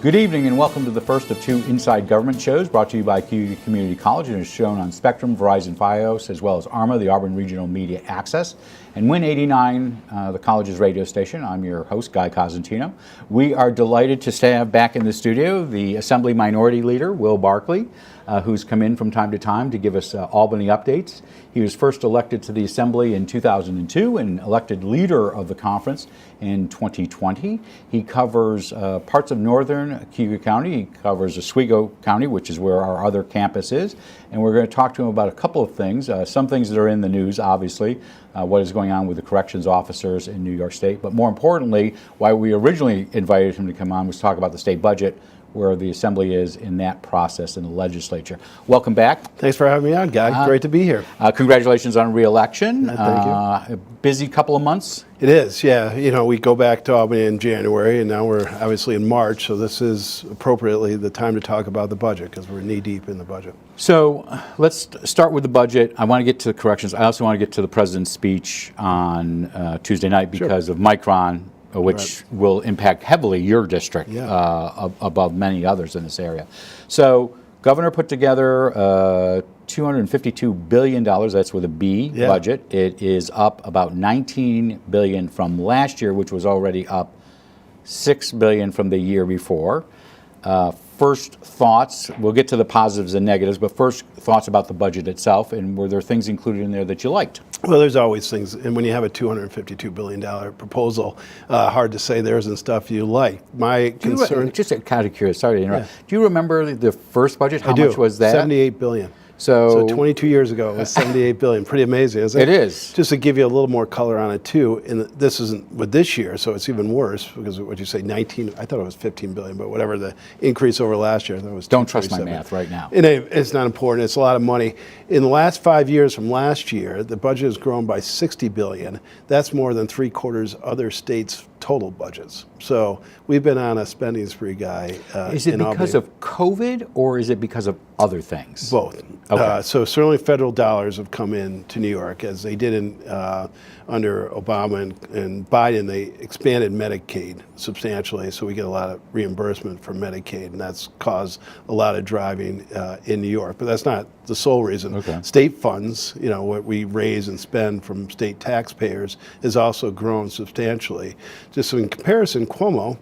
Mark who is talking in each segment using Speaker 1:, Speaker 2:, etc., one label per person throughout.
Speaker 1: Good evening and welcome to the first of two Inside Government shows brought to you by Cayuga Community College and is shown on Spectrum, Verizon, Fios, as well as ARMA, the Auburn Regional Media Access, and Win 89, the college's radio station. I'm your host, Guy Cosentino. We are delighted to have back in the studio the Assembly Minority Leader, Will Barclay, who's come in from time to time to give us Albany updates. He was first elected to the Assembly in 2002 and elected leader of the conference in 2020. He covers parts of northern Cayuga County. He covers Oswego County, which is where our other campus is. And we're going to talk to him about a couple of things. Some things that are in the news, obviously, what is going on with the corrections officers in New York State. But more importantly, why we originally invited him to come on was talk about the state budget, where the Assembly is in that process in the legislature. Welcome back.
Speaker 2: Thanks for having me on, Guy. Great to be here.
Speaker 1: Congratulations on re-election.
Speaker 2: Thank you.
Speaker 1: A busy couple of months.
Speaker 2: It is, yeah. You know, we go back to Albany in January, and now we're obviously in March, so this is appropriately the time to talk about the budget, because we're knee-deep in the budget.
Speaker 1: So let's start with the budget. I want to get to the corrections. I also want to get to the President's speech on Tuesday night because of Micron, which will impact heavily your district above many others in this area. So Governor put together $252 billion, that's with a B, budget. It is up about $19 billion from last year, which was already up $6 billion from the year before. First thoughts, we'll get to the positives and negatives, but first thoughts about the budget itself, and were there things included in there that you liked?
Speaker 2: Well, there's always things, and when you have a $252 billion proposal, hard to say there isn't stuff you like. My concern...
Speaker 1: Just kind of curious, sorry to interrupt. Do you remember the first budget? How much was that?
Speaker 2: $78 billion.
Speaker 1: So
Speaker 2: 22 years ago, it was $78 billion. Pretty amazing, isn't it?
Speaker 1: It is.
Speaker 2: Just to give you a little more color on it, too, and this isn't with this year, so it's even worse, because what you say, 19, I thought it was $15 billion, but whatever the increase over last year, I thought it was
Speaker 1: Don't trust my math right now.
Speaker 2: It's not important. It's a lot of money. In the last 5 years from last year, the budget has grown by $60 billion. That's more than 3/4 other states' total budgets. So we've been on a spending spree, Guy.
Speaker 1: Is it because of COVID or is it because of other things?
Speaker 2: Both.
Speaker 1: Okay.
Speaker 2: So certainly federal dollars have come in to New York, as they did under Obama and Biden. They expanded Medicaid substantially, so we get a lot of reimbursement for Medicaid, and that's caused a lot of driving in New York. But that's not the sole reason.
Speaker 1: Okay.
Speaker 2: State funds, you know, what we raise and spend from state taxpayers, has also grown substantially. Just so in comparison, Cuomo,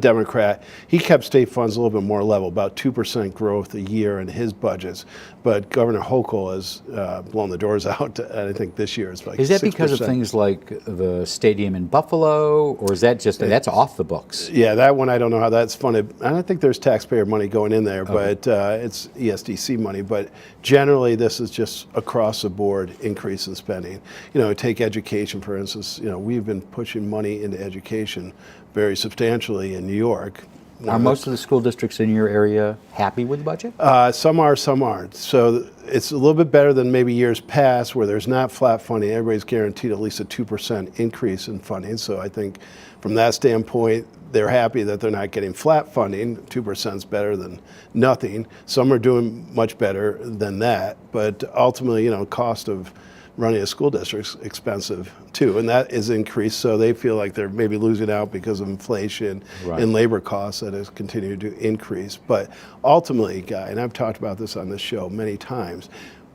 Speaker 2: Democrat, he kept state funds a little bit more level, about 2% growth a year in his budgets. But Governor Hochul has blown the doors out. I think this year it's like 6%.
Speaker 1: Is that because of things like the stadium in Buffalo, or is that just that's off the books?
Speaker 2: Yeah, that one I don't know how that's funded. I don't think there's taxpayer money going in there, but it's ESDC money. But generally, this is just across the board increase in spending. You know, take education for instance. You know, we've been pushing money into education very substantially in New York.
Speaker 1: Are most of the school districts in your area happy with the budget?
Speaker 2: Some are, some aren't. So it's a little bit better than maybe years past, where there's not flat funding. Everybody's guaranteed at least a 2% increase in funding. So I think from that standpoint, they're happy that they're not getting flat funding. 2% is better than nothing. Some are doing much better than that. But ultimately, you know, cost of running a school district's expensive too, and that is increased, so they feel like they're maybe losing out because of inflation and labor costs that has continued to increase. But ultimately, Guy, and I've talked about this on this show many times,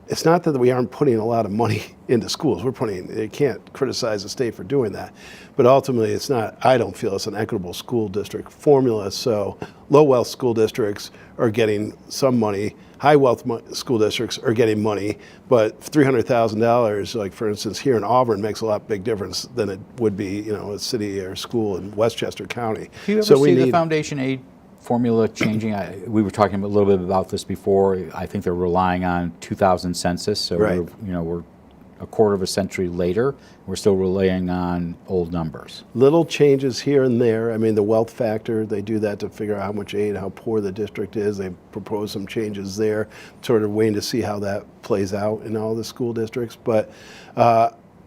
Speaker 2: it's not that we aren't putting a lot of money into schools. You can't criticize the state for doing that. But ultimately, it's not, I don't feel it's an equitable school district formula. So low wealth school districts are getting some money. High wealth school districts are getting money, but $300,000, like for instance here in Auburn, makes a lot big difference than it would be, you know, a city or school in Westchester County.
Speaker 1: Do you ever see the foundation aid formula changing? We were talking a little bit about this before. I think they're relying on 2000 census, so we're a quarter of a century later. We're still relying on old numbers.
Speaker 2: Little changes here and there. I mean, the wealth factor, they do that to figure out how much aid, how poor the district is. They propose some changes there, sort of waiting to see how that plays out in all the school districts. But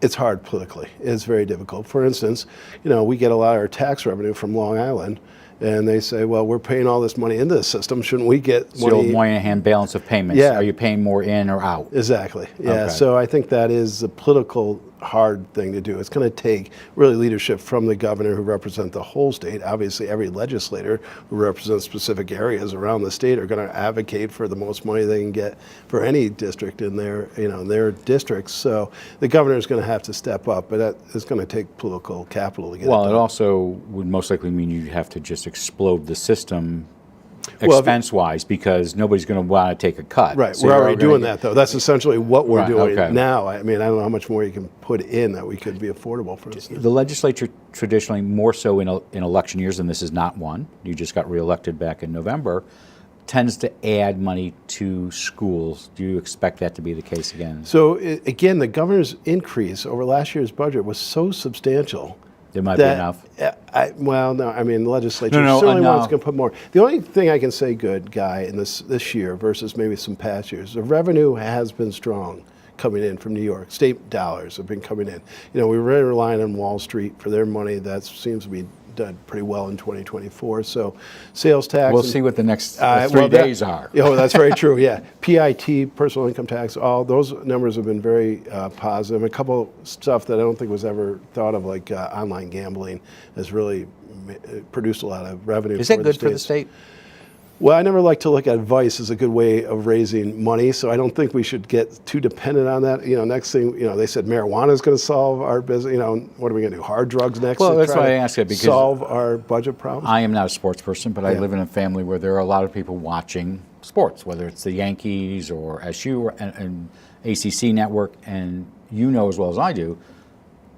Speaker 2: it's hard politically. It's very difficult. For instance, you know, we get a lot of our tax revenue from Long Island, and they say, well, we're paying all this money into the system. Shouldn't we get money?
Speaker 1: The old Moynihan balance of payments.
Speaker 2: Yeah.
Speaker 1: Are you paying more in or out?
Speaker 2: Exactly. Yeah.
Speaker 1: Okay.
Speaker 2: So I think that is the political hard thing to do. It's going to take really leadership from the governor who represents the whole state. Obviously, every legislator who represents specific areas around the state are going to advocate for the most money they can get for any district in their, in their districts. So the governor is going to have to step up, but that is going to take political capital to get it done.
Speaker 1: Well, it also would most likely mean you have to just explode the system
Speaker 2: Well,
Speaker 1: expense-wise, because nobody's going to want to take a cut.
Speaker 2: Right,
Speaker 1: So
Speaker 2: we're
Speaker 1: you're
Speaker 2: already doing that though. That's essentially what we're
Speaker 1: Right,
Speaker 2: doing
Speaker 1: okay.
Speaker 2: now. I mean, I don't know how much more you can put in that we could be affordable for instance.
Speaker 1: The legislature traditionally, more so in election years, and this is not one, you just got reelected back in November, tends to add money to schools. Do you expect that to be the case again?
Speaker 2: So again, the governor's increase over last year's budget was so substantial.
Speaker 1: There might be enough.
Speaker 2: Well, no, I mean, the legislature
Speaker 1: No,
Speaker 2: certainly
Speaker 1: enough.
Speaker 2: wants to put more. The only thing I can say good, Guy, in this year versus maybe some past years, the revenue has been strong coming in from New York. State dollars have been coming in. We're really relying on Wall Street for their money. That seems to be done pretty well in 2024. So sales tax.
Speaker 1: We'll see what the next
Speaker 2: well,
Speaker 1: 3 days are.
Speaker 2: Oh, that's very true, yeah. PIT, personal income tax, all those numbers have been very positive. A couple stuff that I don't think was ever thought of, like online gambling, has really produced a lot of revenue.
Speaker 1: Is that good for the state?
Speaker 2: Well, I never like to look at advice as a good way of raising money, so I don't think we should get too dependent on that. Next thing, they said marijuana is going to solve our business. What are we going to do? Hard drugs next?
Speaker 1: Well,
Speaker 2: to
Speaker 1: that's
Speaker 2: try
Speaker 1: why
Speaker 2: to
Speaker 1: I ask it, because
Speaker 2: solve our budget problems.
Speaker 1: I am not a sports person, but I
Speaker 2: Yeah.
Speaker 1: live in a family where there are a lot of people watching sports, whether it's the Yankees or SU or, and ACC network, and you know as well as I do,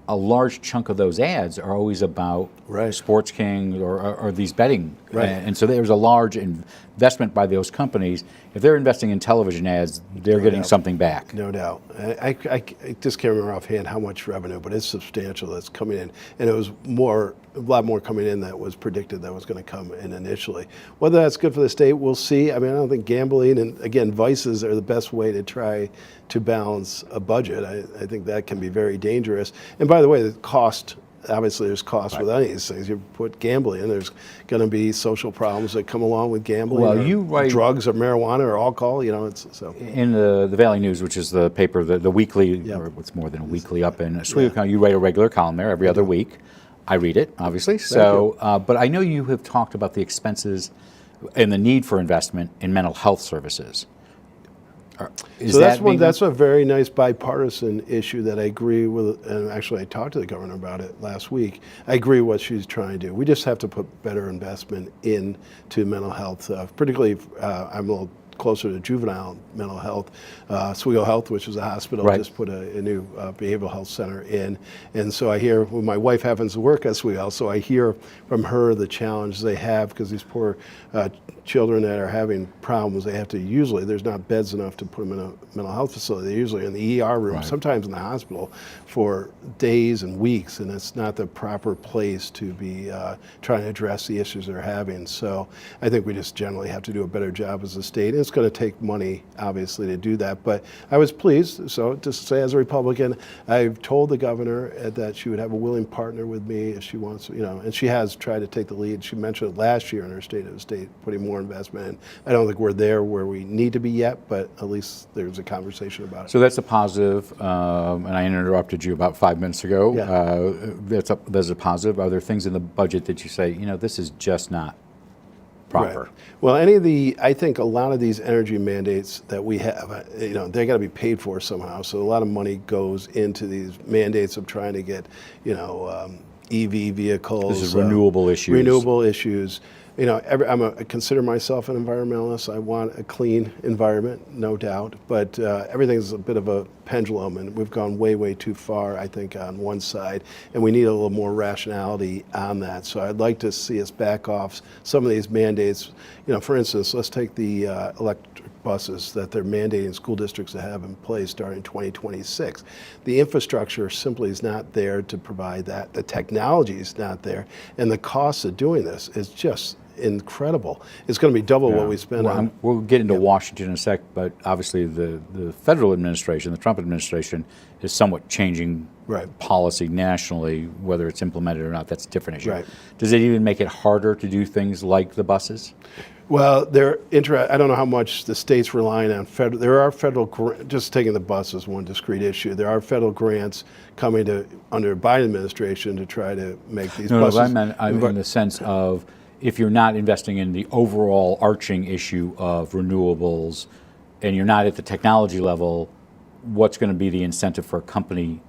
Speaker 1: a large chunk of those ads are always about
Speaker 2: Right.
Speaker 1: Sports King or these betting.
Speaker 2: Right.
Speaker 1: And so there's a large investment by those companies. If they're investing in television ads, they're getting
Speaker 2: doubt.
Speaker 1: something back.
Speaker 2: No doubt. I just can't remember offhand how much revenue, but it's substantial that's coming in. And it was a lot more coming in that was predicted that was going to come in initially. Whether that's good for the state, we'll see. I mean, I don't think gambling and, again, vices are the best way to try to balance a budget. I think that can be very dangerous. And by the way, the cost, obviously there's cost with any of these things. You put gambling in, there's going to be social problems that come along with gambling.
Speaker 1: Well,
Speaker 2: or
Speaker 1: you write-
Speaker 2: drugs or marijuana or alcohol, it's so.
Speaker 1: In the Valley News, which is the paper, the weekly,
Speaker 2: Yep.
Speaker 1: or what's more than a weekly up in Oswego County, you write a regular column there every other week. I read it, obviously. So, but I know you have talked about the expenses and the need for investment in mental health services. Is
Speaker 2: So
Speaker 1: that being-
Speaker 2: that's a very nice bipartisan issue that I agree with, and actually I talked to the governor about it last week. I agree what she's trying to do. We just have to put better investment into mental health, particularly I'm a little closer to juvenile mental health. Oswego Health, which is a hospital,
Speaker 1: Right.
Speaker 2: just put a new behavioral health center in. And so I hear, well, my wife happens to work at Oswego, so I hear from her the challenge they have because these poor children that are having problems, they have to usually, there's not beds enough to put them in a mental health facility. They're usually in the ER room,
Speaker 1: Right.
Speaker 2: sometimes in the hospital for days and weeks, and it's not the proper place to be trying to address the issues they're having. So I think we just generally have to do a better job as a state. And it's going to take money, obviously, to do that. But I was pleased. So just to say, as a Republican, I've told the governor that she would have a willing partner with me if she wants, and she has tried to take the lead. She mentioned it last year in her State of the State, putting more investment in. I don't think we're there where we need to be yet, but at least there's a conversation about it.
Speaker 1: So that's a positive, and I interrupted you about 5 minutes ago.
Speaker 2: Yeah.
Speaker 1: That's a positive. Are there things in the budget that you say, this is just not proper?
Speaker 2: Right. Well, I think a lot of these energy mandates that we have, they got to be paid for somehow. So a lot of money goes into these mandates of trying to get, EV vehicles.
Speaker 1: This is renewable issues.
Speaker 2: Renewable issues. I consider myself an environmentalist. I want a clean environment, no doubt. But everything's a bit of a pendulum, and we've gone way, way too far, I think, on one side. And we need a little more rationality on that. So I'd like to see us back off some of these mandates. For instance, let's take the electric buses that they're mandating school districts to have in place starting 2026. The infrastructure simply is not there to provide that. The technology is not there. And the cost of doing this is just incredible. It's going to be double what we spend on.
Speaker 1: We'll get into Washington in a sec, but obviously the federal administration, the Trump administration, is somewhat changing policy nationally. Whether it's implemented or not, that's a different issue.
Speaker 2: Right.
Speaker 1: Does it even make it harder to do things like the buses?
Speaker 2: Well, I don't know how much the state's relying on federal. There are just taking the bus as one discrete issue. There are federal grants coming under Biden administration to try to make these buses.
Speaker 1: No, I meant in the sense of if you're not investing in the overall arching issue of renewables and you're not at the technology level, what's going to be the incentive for a company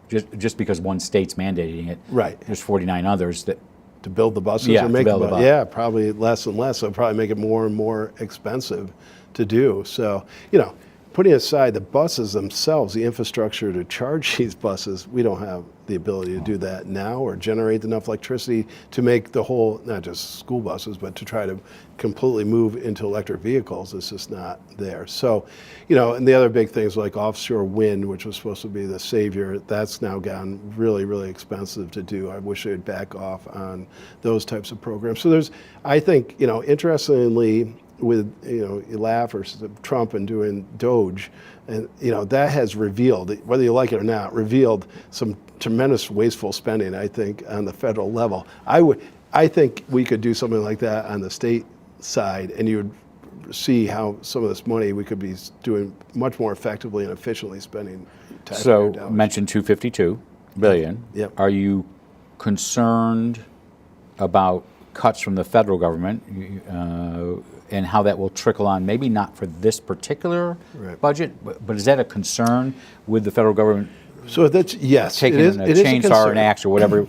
Speaker 1: just because one state's mandating it?
Speaker 2: Right.
Speaker 1: There's 49 others that.
Speaker 2: To build the buses
Speaker 1: Yeah,
Speaker 2: or make
Speaker 1: to build the bus.
Speaker 2: Yeah, probably less and less. So probably make it more and more expensive to do. So, putting aside the buses themselves, the infrastructure to charge these buses, we don't have the ability to do that now or generate enough electricity to make the whole, not just school buses, but to try to completely move into electric vehicles. It's just not there. So, and the other big things like offshore wind, which was supposed to be the savior, that's now gotten really, really expensive to do. I wish they'd back off on those types of programs. So I think, interestingly, with, you laugh versus Trump and doing Doge, and, that has revealed, whether you like it or not, revealed some tremendous wasteful spending, I think, on the federal level. I think we could do something like that on the state side, and you would see how some of this money we could be doing much more effectively and efficiently spending taxpayer dollars.
Speaker 1: So, mentioned $252 billion.
Speaker 2: Yep.
Speaker 1: Are you concerned about cuts from the federal government and how that will trickle on, maybe not for this particular budget, but is that a concern with the federal government?
Speaker 2: So that's, yes,
Speaker 1: taking
Speaker 2: it is,
Speaker 1: a
Speaker 2: it is a
Speaker 1: chainsaw or
Speaker 2: concern.
Speaker 1: an axe or whatever.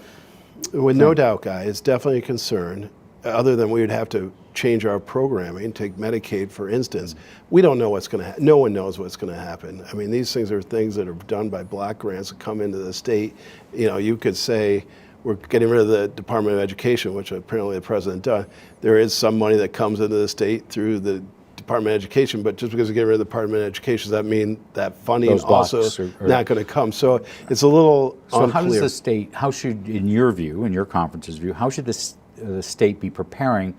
Speaker 2: With no doubt, Guy, it's definitely a concern. Other than we would have to change our programming, take Medicaid, for instance. We don't know what's going to happen. No one knows what's going to happen. I mean, these things are things that are done by block grants that come into the state. You could say, we're getting rid of the Department of Education, which apparently the president does. There is some money that comes into the state through the Department of Education, but just because we get rid of the Department of Education, does that mean that funding is also not going to come? So it's a little unclear.
Speaker 1: How does the state, how should, in your view, in your conference's view, how should the state be preparing?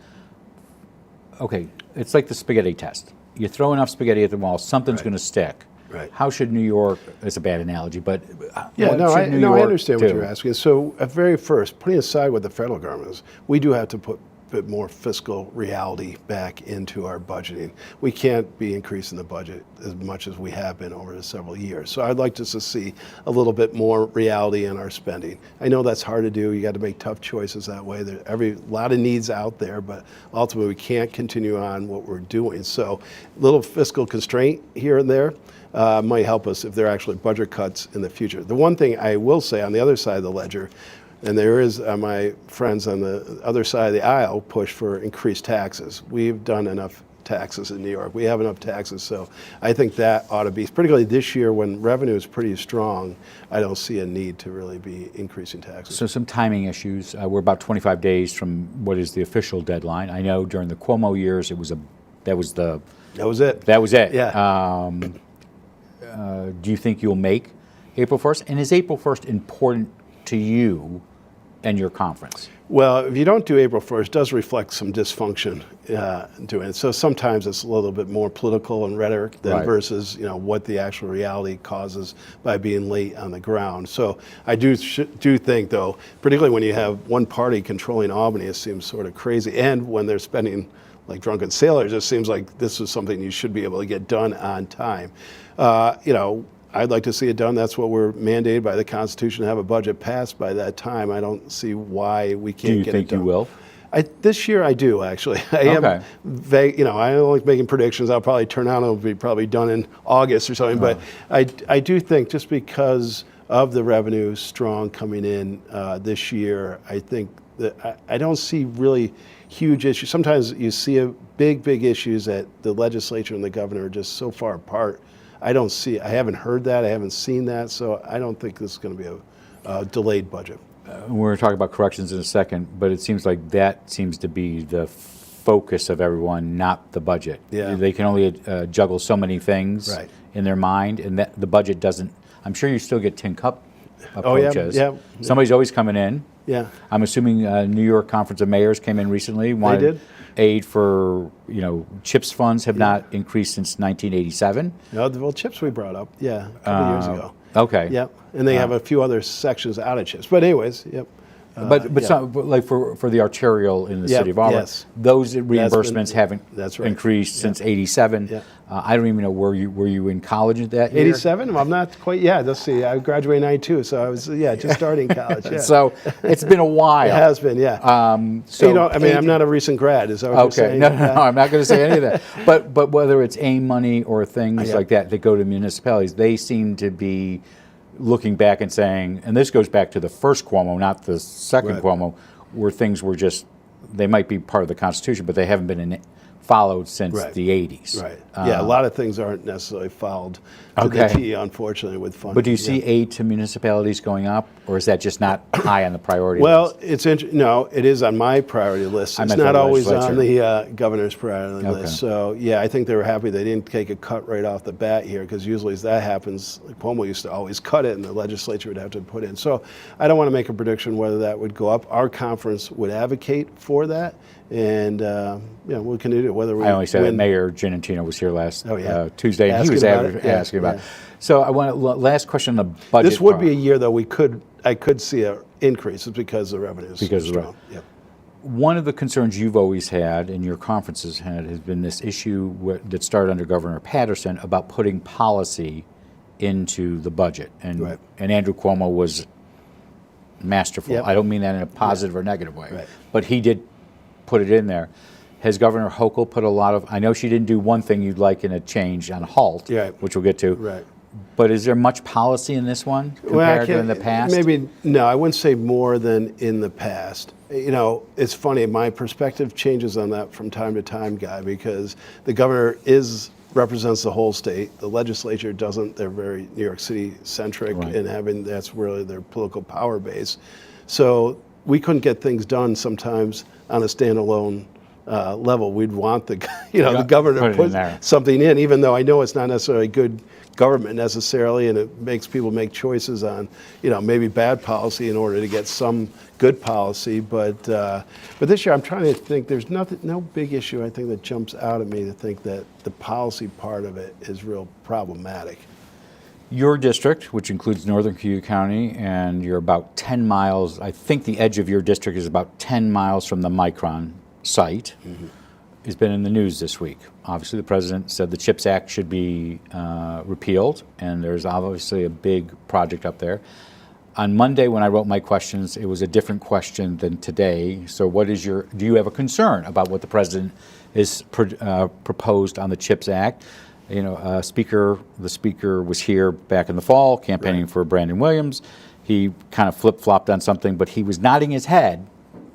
Speaker 1: Okay, it's like the spaghetti test. You throw enough spaghetti at the wall, something's going to stick.
Speaker 2: Right.
Speaker 1: How should New York, it's a bad analogy, but
Speaker 2: yeah,
Speaker 1: what
Speaker 2: no,
Speaker 1: should New York
Speaker 2: I understand
Speaker 1: do?
Speaker 2: what you're asking. So at very first, putting aside what the federal government is, we do have to put a bit more fiscal reality back into our budgeting. We can't be increasing the budget as much as we have been over the several years. So I'd like to see a little bit more reality in our spending. I know that's hard to do. You got to make tough choices that way. There are a lot of needs out there, but ultimately we can't continue on what we're doing. So a little fiscal constraint here and there might help us if there are actually budget cuts in the future. The one thing I will say on the other side of the ledger, and there is my friends on the other side of the aisle push for increased taxes. We've done enough taxes in New York. We have enough taxes, so I think that ought to be, particularly this year when revenue is pretty strong, I don't see a need to really be increasing taxes.
Speaker 1: So some timing issues. We're about 25 days from what is the official deadline. I know during the Cuomo years that was it.
Speaker 2: Yeah.
Speaker 1: Do you think you'll make April 1st? And is April 1st important to you and your conference?
Speaker 2: Well, if you don't do April 1st, it does reflect some dysfunction doing it. So sometimes it's a little bit more political and rhetoric than versus what the actual reality causes by being late on the ground. So I do think, though, particularly when you have one party controlling Albany, it seems sort of crazy. And when they're spending like drunken sailors, it seems like this is something you should be able to get done on time. I'd like to see it done. That's what we're mandated by the Constitution to have a budget passed by that time. I don't see why we can't get it done.
Speaker 1: Do you think you will?
Speaker 2: This year I do, actually. I am vague, I don't like making predictions. I'll probably turn out, it'll be probably done in August or something. But I do think just because of the revenue strong coming in this year, I think that I don't see really huge issues. Sometimes you see big issues that the legislature and the governor are just so far apart. I haven't heard that, I haven't seen that, so I don't think this is going to be a delayed budget.
Speaker 1: We're going to talk about corrections in a second, but it seems like that seems to be the focus of everyone, not the budget.
Speaker 2: Yeah.
Speaker 1: They can only juggle so many things in their mind, and that the budget doesn't. I'm sure you still get tin cup approaches.
Speaker 2: Yeah.
Speaker 1: Somebody's always coming in.
Speaker 2: Yeah.
Speaker 1: I'm assuming New York Conference of Mayors came in recently.
Speaker 2: They did.
Speaker 1: Aid for, CHIPS funds have not increased since 1987.
Speaker 2: No, well, CHIPS we brought up, a couple years ago.
Speaker 1: Okay.
Speaker 2: Yep, and they have a few other sections out of CHIPS. But anyways, yep.
Speaker 1: But like for the arterial in the city of Auburn,
Speaker 2: yes.
Speaker 1: those reimbursements haven't
Speaker 2: that's right.
Speaker 1: increased since '87.
Speaker 2: Yeah.
Speaker 1: I don't even know were you in college at that year?
Speaker 2: '87? I'm not quite. Yeah, let's see. I graduated in '92, so I was just starting college. Yeah.
Speaker 1: So it's been a while.
Speaker 2: It has been, yeah.
Speaker 1: So
Speaker 2: I'm not a recent grad. Is that what you're saying?
Speaker 1: No, I'm not going to say any of that. But whether it's AIM money or things like that go to municipalities, they seem to be looking back and saying, and this goes back to the first Cuomo, not the second Cuomo, where things were just, they might be part of the Constitution, but they haven't been followed since the 80s.
Speaker 2: Right. Yeah, a lot of things aren't necessarily followed to the T, unfortunately, with funding.
Speaker 1: But do you see aid to municipalities going up, or is that just not high on the priority
Speaker 2: well,
Speaker 1: list?
Speaker 2: No, it is on my priority list. It's not always on the governor's priority list. So, yeah, I think they were happy they didn't take a cut right off the bat here, because usually as that happens, like Cuomo used to always cut it, and the legislature would have to put in. So I don't want to make a prediction whether that would go up. Our conference would advocate for that. And what can you do? Whether we
Speaker 1: I only said that Mayor Giannantino was here last Tuesday, and he was asking about it. So I want last question on the budget.
Speaker 2: This would be a year though I could see an increase because the revenues.
Speaker 1: Because of the revenue.
Speaker 2: Yep.
Speaker 1: One of the concerns you've always had and your conferences had has been this issue that started under Governor Patterson about putting policy into the budget, and Andrew Cuomo was masterful.
Speaker 2: Yep.
Speaker 1: I don't mean that in a positive or negative way,
Speaker 2: Right.
Speaker 1: but he did put it in there. Has Governor Hochul put a lot of, I know she didn't do one thing you'd like in a change on HALT, which we'll get to,
Speaker 2: Right.
Speaker 1: but is there much policy in this one compared to in the past?
Speaker 2: Maybe, no, I wouldn't say more than in the past. It's funny, my perspective changes on that from time to time, Guy, because the governor represents the whole state. The legislature doesn't. They're very New York City centric and that's really their political power base. So we couldn't get things done sometimes on a standalone level. We'd want the governor to put something in, even though I know it's not necessarily good government necessarily, and it makes people make choices on maybe bad policy in order to get some good policy. But this year I'm trying to think. There's no big issue I think that jumps out at me to think that the policy part of it is real problematic.
Speaker 1: Your district, which includes northern Cayuga County, and you're about 10 miles, I think the edge of your district is about 10 miles from the Micron site, has been in the news this week. Obviously, the president said the CHIPS Act should be repealed, and there's obviously a big project up there. On Monday, when I wrote my questions, it was a different question than today. So do you have a concern about what the president has proposed on the CHIPS Act? The speaker was here back in the fall campaigning for Brandon Williams. He kind of flip-flopped on something, but he was nodding his head.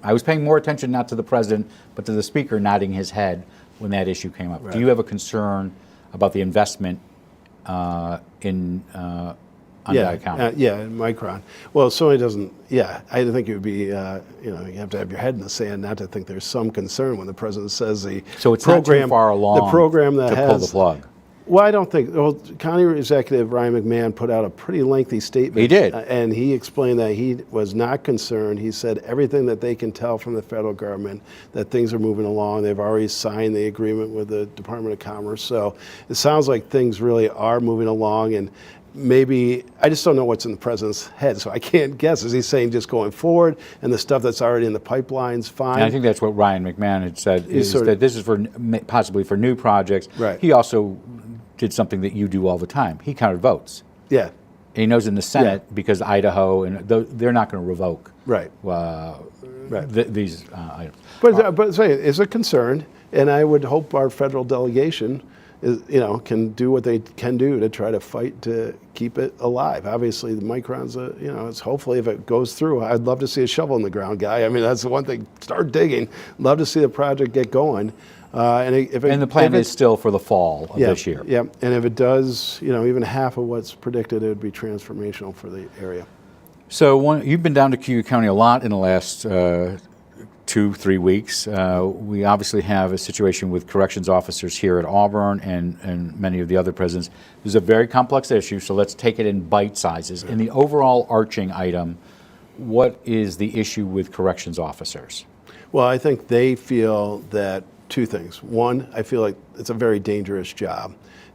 Speaker 1: I was paying more attention not to the president, but to the speaker nodding his head when that issue came up. Do you have a concern about the investment in that account?
Speaker 2: In Micron. Well, it certainly doesn't. I think it would be. You have to have your head in the sand not to think there's some concern when the president says
Speaker 1: So it's not too far along.
Speaker 2: The program that
Speaker 1: to pull the plug.
Speaker 2: Well, I don't think. Well, County Executive Ryan McMahon put out a pretty lengthy statement.
Speaker 1: He did.
Speaker 2: And he explained that he was not concerned. He said everything that they can tell from the federal government, that things are moving along. They've already signed the agreement with the Department of Commerce. So it sounds like things really are moving along. And maybe, I just don't know what's in the president's head, so I can't guess. Is he saying just going forward and the stuff that's already in the pipeline's fine?
Speaker 1: And I think that's what Ryan McMahon had said, is that this is for possibly for new projects.
Speaker 2: Right.
Speaker 1: He also did something that you do all the time. He counted votes.
Speaker 2: Yeah.
Speaker 1: And he knows in the Senate, because Idaho, and they're not going to revoke these items.
Speaker 2: But say it's a concern, and I would hope our federal delegation can do what they can do to try to fight to keep it alive. Obviously, the Micron's it's hopefully if it goes through, I'd love to see a shovel in the ground, Guy. I mean, that's the one thing. Start digging. Love to see the project get going. And
Speaker 1: the plan is still for the fall of this year.
Speaker 2: Yeah, and if it does, even half of what's predicted, it would be transformational for the area.
Speaker 1: So you've been down to Cayuga County a lot in the last 2-3 weeks. We obviously have a situation with corrections officers here at Auburn and many of the other presidents. This is a very complex issue, so let's take it in bite sizes. In the overall arching item, what is the issue with corrections officers?
Speaker 2: Well, I think they feel that two things. One, I feel like it's a very dangerous job.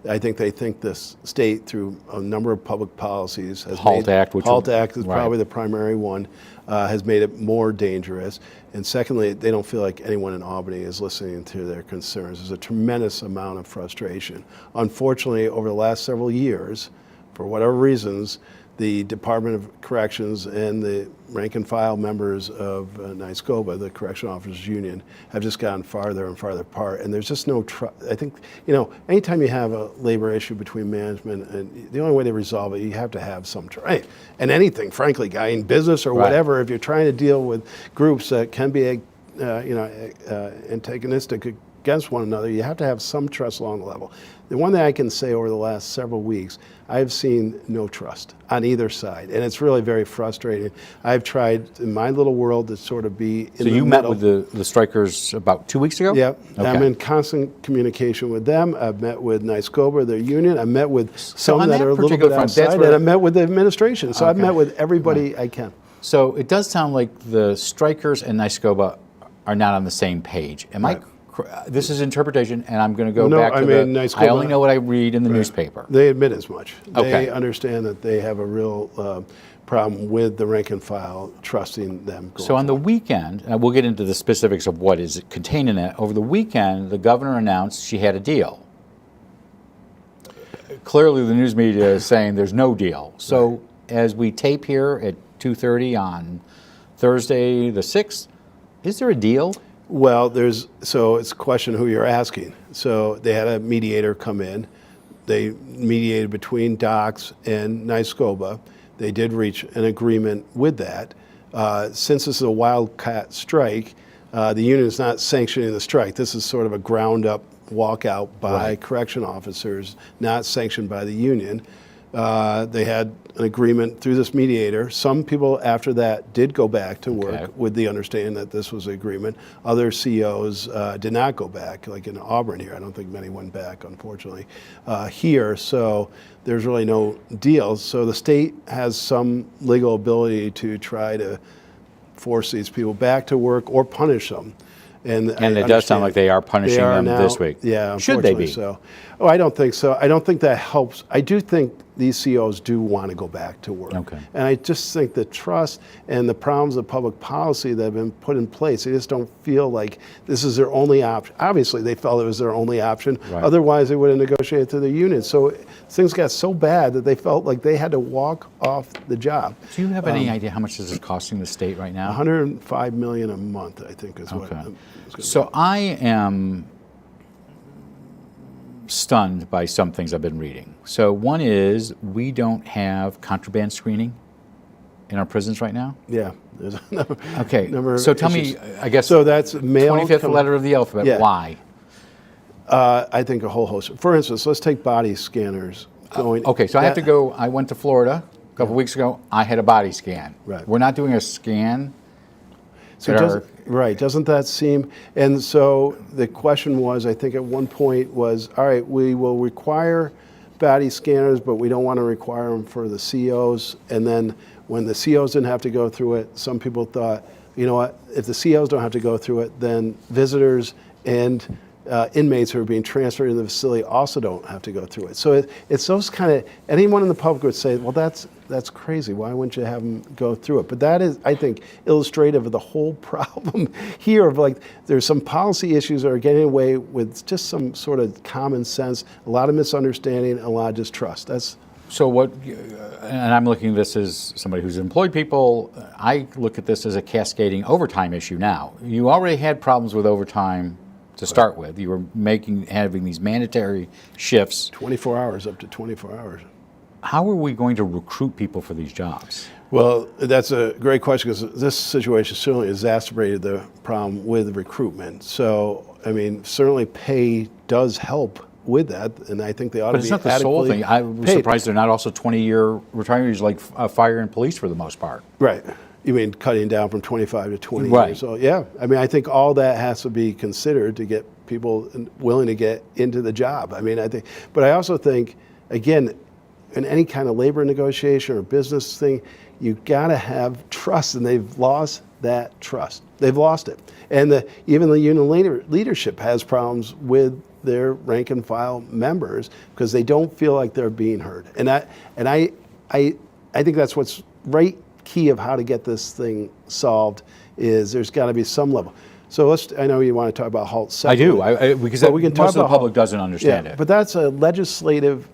Speaker 2: I think they think this state, through a number of public policies, has
Speaker 1: HALT Act, which
Speaker 2: HALT Act is
Speaker 1: right.
Speaker 2: probably the primary one, has made it more dangerous. And secondly, they don't feel like anyone in Albany is listening to their concerns. There's a tremendous amount of frustration. Unfortunately, over the last several years, for whatever reasons, the Department of Corrections and the rank and file members of NYSCOBA, the Correction Officers Union, have just gotten farther and farther apart. And there's just no trust. I think, anytime you have a labor issue between management, and the only way to resolve it, you have to have some trust. And anything, frankly, guy in business or whatever, if you're trying to deal with groups that can be, antagonistic against one another, you have to have some trust along the level. The one thing I can say over the last several weeks, I've seen no trust on either side, and it's really very frustrating. I've tried in my little world to sort of be in the middle.
Speaker 1: So you met with the strikers about 2 weeks ago?
Speaker 2: Yep.
Speaker 1: Okay.
Speaker 2: I'm in constant communication with them. I've met with NYSCOBA, their union. I met with some that are a little bit outside, and I met with the administration. So I've met with everybody I can.
Speaker 1: So it does sound like the strikers and NYSCOBA are not on the same page. Am I? This is interpretation, and I'm going to go back to
Speaker 2: NYSCOBA,
Speaker 1: I only know what I read in the newspaper.
Speaker 2: They admit as much.
Speaker 1: Okay.
Speaker 2: They understand that they have a real problem with the rank and file trusting them.
Speaker 1: So on the weekend, and we'll get into the specifics of what is contained in that. Over the weekend, the governor announced she had a deal. Clearly, the news media is saying there's no deal. So as we tape here at 2:30 on Thursday the 6th, is there a deal?
Speaker 2: Well, so it's a question who you're asking. So they had a mediator come in. They mediated between DOCS and NYSCOBA. They did reach an agreement with that. Since this is a wildcat strike, the union is not sanctioning the strike. This is sort of a ground-up walkout by correction officers, not sanctioned by the union. They had an agreement through this mediator. Some people after that did go back to work with the understanding that this was the agreement. Other COs did not go back, like in Auburn here. I don't think many went back, unfortunately, here. So there's really no deal. So the state has some legal ability to try to force these people back to work or punish them. And
Speaker 1: it does sound like they are punishing them this week.
Speaker 2: Yeah,
Speaker 1: should they be?
Speaker 2: So, I don't think so. I don't think that helps. I do think these COs do want to go back to work.
Speaker 1: Okay.
Speaker 2: And I just think the trust and the problems of public policy that have been put in place, they just don't feel like this is their only option. Obviously, they felt it was their only option.
Speaker 1: Right.
Speaker 2: Otherwise, they would have negotiated through the union. So things got so bad that they felt like they had to walk off the job.
Speaker 1: Do you have any idea how much this is costing the state right now?
Speaker 2: $105 million a month, I think, is what.
Speaker 1: So I am stunned by some things I've been reading. So one is we don't have contraband screening in our prisons right now.
Speaker 2: Yeah. There's a number,
Speaker 1: Okay.
Speaker 2: number
Speaker 1: So
Speaker 2: of
Speaker 1: tell
Speaker 2: issues.
Speaker 1: me, I guess,
Speaker 2: so that's mail
Speaker 1: 25th letter of the alphabet.
Speaker 2: Yeah.
Speaker 1: Why?
Speaker 2: I think a whole host. For instance, let's take body scanners.
Speaker 1: Okay, so I have to go. I went to Florida a couple weeks ago. I had a body scan.
Speaker 2: Right.
Speaker 1: We're not doing a scan.
Speaker 2: So doesn't that seem? And so the question was, I think at one point was, all right, we will require body scanners, but we don't want to require them for the COs. And then when the COs didn't have to go through it, some people thought, you know what, if the COs don't have to go through it, then visitors and inmates who are being transferred to the facility also don't have to go through it. So it's those kind of, anyone in the public would say, well, that's crazy. Why wouldn't you have them go through it? But that is, I think, illustrative of the whole problem here of like, there's some policy issues that are getting away with just some sort of common sense, a lot of misunderstanding, a lot of distrust.
Speaker 1: So what, and I'm looking at this as somebody who's employed people, I look at this as a cascading overtime issue now. You already had problems with overtime to start with. You were having these mandatory shifts.
Speaker 2: 24 hours, up to 24 hours.
Speaker 1: How are we going to recruit people for these jobs?
Speaker 2: Well, that's a great question because this situation certainly exacerbated the problem with recruitment. So, I mean, certainly pay does help with that, and I think they ought to be.
Speaker 1: But it's not the sole thing. I was surprised they're not also 20-year retirees like fire and police for the most part.
Speaker 2: Right. You mean cutting down from 25 to 20
Speaker 1: right.
Speaker 2: years? So yeah, I mean, I think all that has to be considered to get people willing to get into the job. I mean, but I also think, again, in any kind of labor negotiation or business thing, you've got to have trust, and they've lost that trust. They've lost it. And even the union leadership has problems with their rank and file members because they don't feel like they're being heard. And I think that's what's right key of how to get this thing solved is there's got to be some level. So I know you want to talk about HALT separately.
Speaker 1: I do, because
Speaker 2: we can
Speaker 1: most of the public
Speaker 2: HALT.
Speaker 1: doesn't understand it.
Speaker 2: But that's a legislative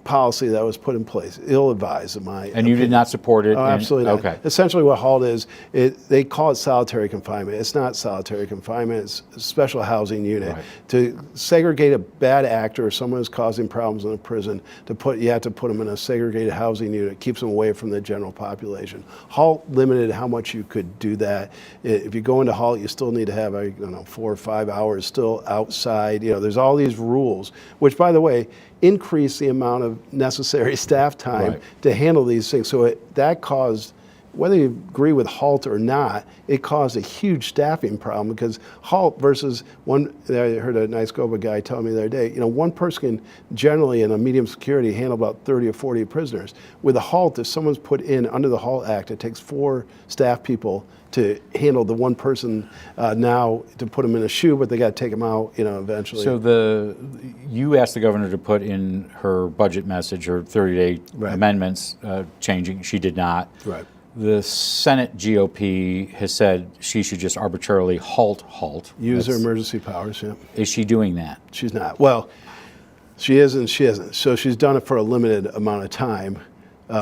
Speaker 2: policy that was put in place, ill-advised in my
Speaker 1: And you did not support it?
Speaker 2: Oh, absolutely not.
Speaker 1: Okay.
Speaker 2: Essentially what HALT is, they call it solitary confinement. It's not solitary confinement, it's a special housing unit.
Speaker 1: Right.
Speaker 2: To segregate a bad actor or someone who's causing problems in a prison, you have to put them in a segregated housing unit, keeps them away from the general population. HALT limited how much you could do that. If you go into HALT, you still need to have, 4 or 5 hours still outside. There's all these rules, which by the way, increase the amount of necessary staff time to handle these things. So that caused, whether you agree with HALT or not, it caused a huge staffing problem because HALT versus one, I heard a nice GOBA guy telling me the other day, one person can generally in a medium security handle about 30 or 40 prisoners. With a HALT, if someone's put in under the HALT Act, it takes 4 staff people to handle the one person now to put them in a shoe, but they got to take them out, eventually.
Speaker 1: So you asked the governor to put in her budget message, her 30-day amendments changing. She did not.
Speaker 2: Right.
Speaker 1: The Senate GOP has said she should just arbitrarily halt.
Speaker 2: Use her emergency powers, yeah.
Speaker 1: Is she doing that?
Speaker 2: She's not. Well, she is and she isn't. So she's done it for a limited amount of time.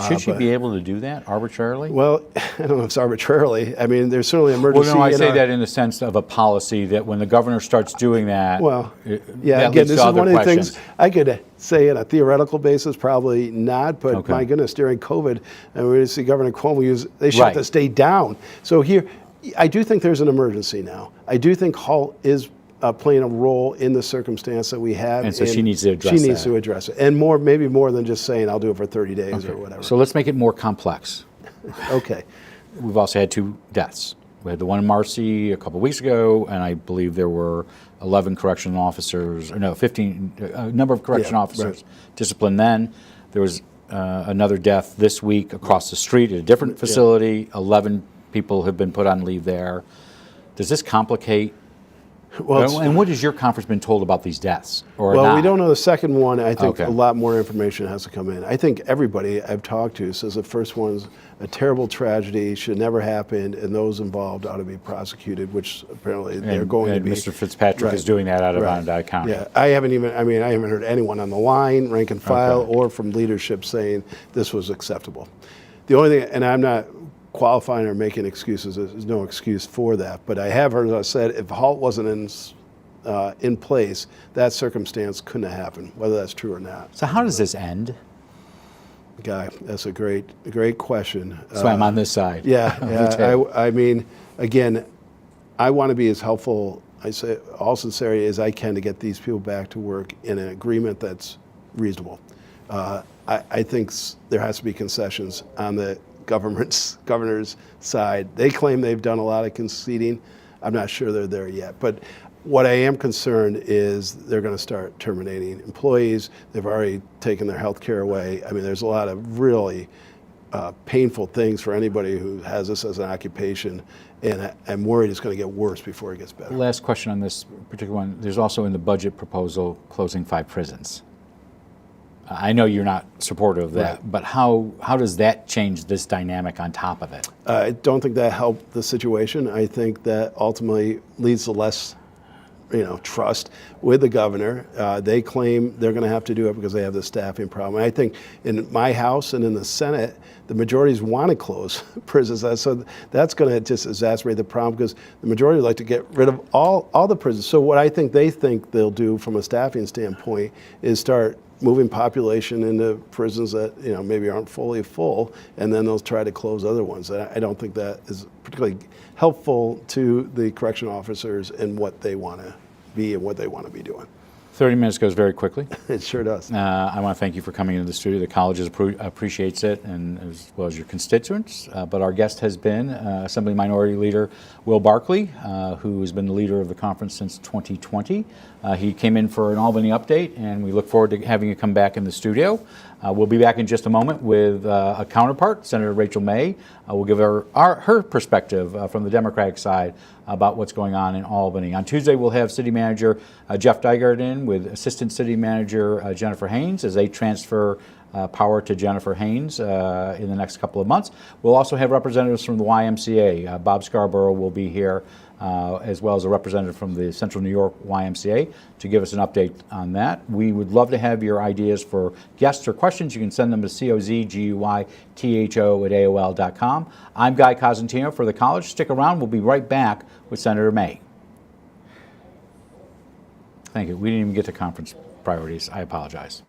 Speaker 1: Should she be able to do that arbitrarily?
Speaker 2: Well, I don't know if it's arbitrarily. I mean, there's certainly emergency.
Speaker 1: Well, no, I say that in the sense of a policy that when the governor starts doing that,
Speaker 2: well,
Speaker 1: yeah,
Speaker 2: again, this is one of the things I could say on a theoretical basis, probably not, but my goodness, during COVID, and we see Governor Cuomo they shut the state down. So here, I do think there's an emergency now. I do think HALT is playing a role in the circumstance that we have.
Speaker 1: And so she needs to address it.
Speaker 2: She needs to address it. And maybe more than just saying, I'll do it for 30 days or whatever.
Speaker 1: So let's make it more complex.
Speaker 2: Okay.
Speaker 1: We've also had 2 deaths. We had the one in Marcy a couple of weeks ago, and I believe there were 11 correctional officers, 15, a number of correctional officers disciplined then. There was another death this week across the street at a different facility. 11 people have been put on leave there. Does this complicate? Well, and what has your conference been told about these deaths?
Speaker 2: We don't know the second one. I think a lot more information has to come in. I think everybody I've talked to says the first one's a terrible tragedy, should never happen, and those involved ought to be prosecuted, which apparently they're going to be.
Speaker 1: Mr. Fitzpatrick is doing that out of Onondaga County.
Speaker 2: Yeah, I haven't heard anyone on the line, rank and file, or from leadership saying this was acceptable. The only thing, and I'm not qualifying or making excuses, there's no excuse for that, but I have heard, as I said, if HALT wasn't in place, that circumstance couldn't have happened, whether that's true or not.
Speaker 1: So how does this end?
Speaker 2: Guy, that's a great question.
Speaker 1: So I'm on this side.
Speaker 2: I mean, again, I want to be as helpful, I say all sincerity, as I can to get these people back to work in an agreement that's reasonable. I think there has to be concessions on the governor's side. They claim they've done a lot of conceding. I'm not sure they're there yet. But what I am concerned is they're going to start terminating employees. They've already taken their health care away. I mean, there's a lot of really painful things for anybody who has this as an occupation. And I'm worried it's going to get worse before it gets better.
Speaker 1: Last question on this particular one. There's also in the budget proposal closing 5 prisons. I know you're not supportive of that, but how does that change this dynamic on top of it?
Speaker 2: I don't think that helped the situation. I think that ultimately leads to less, trust with the governor. They claim they're going to have to do it because they have the staffing problem. And I think in my House and in the Senate, the majorities want to close prisons. So that's going to just exacerbate the problem because the majority would like to get rid of all the prisons. So what I think they think they'll do from a staffing standpoint is start moving population into prisons that maybe aren't fully full, and then they'll try to close other ones. I don't think that is particularly helpful to the correctional officers and what they want to be and what they want to be doing.
Speaker 1: 30 minutes goes very quickly.
Speaker 2: It sure does.
Speaker 1: I want to thank you for coming into the studio. The college appreciates it, and as well as your constituents. But our guest has been Assembly Minority Leader Will Barclay, who has been the leader of the conference since 2020. He came in for an Albany update, and we look forward to having you come back in the studio. We'll be back in just a moment with a counterpart, Senator Rachel May. We'll give her her perspective from the Democratic side about what's going on in Albany. On Tuesday, we'll have City Manager Jeff Dygert in with Assistant City Manager Jennifer Haynes as they transfer power to Jennifer Haynes in the next couple of months. We'll also have representatives from the YMCA. Bob Scarborough will be here, as well as a representative from the Central New York YMCA to give us an update on that. We would love to have your ideas for guests or questions. You can send them to cozguytho@aol.com. I'm Guy Cosentino for the college. Stick around. We'll be right back with Senator May. Thank you. We didn't even get to conference priorities. I apologize.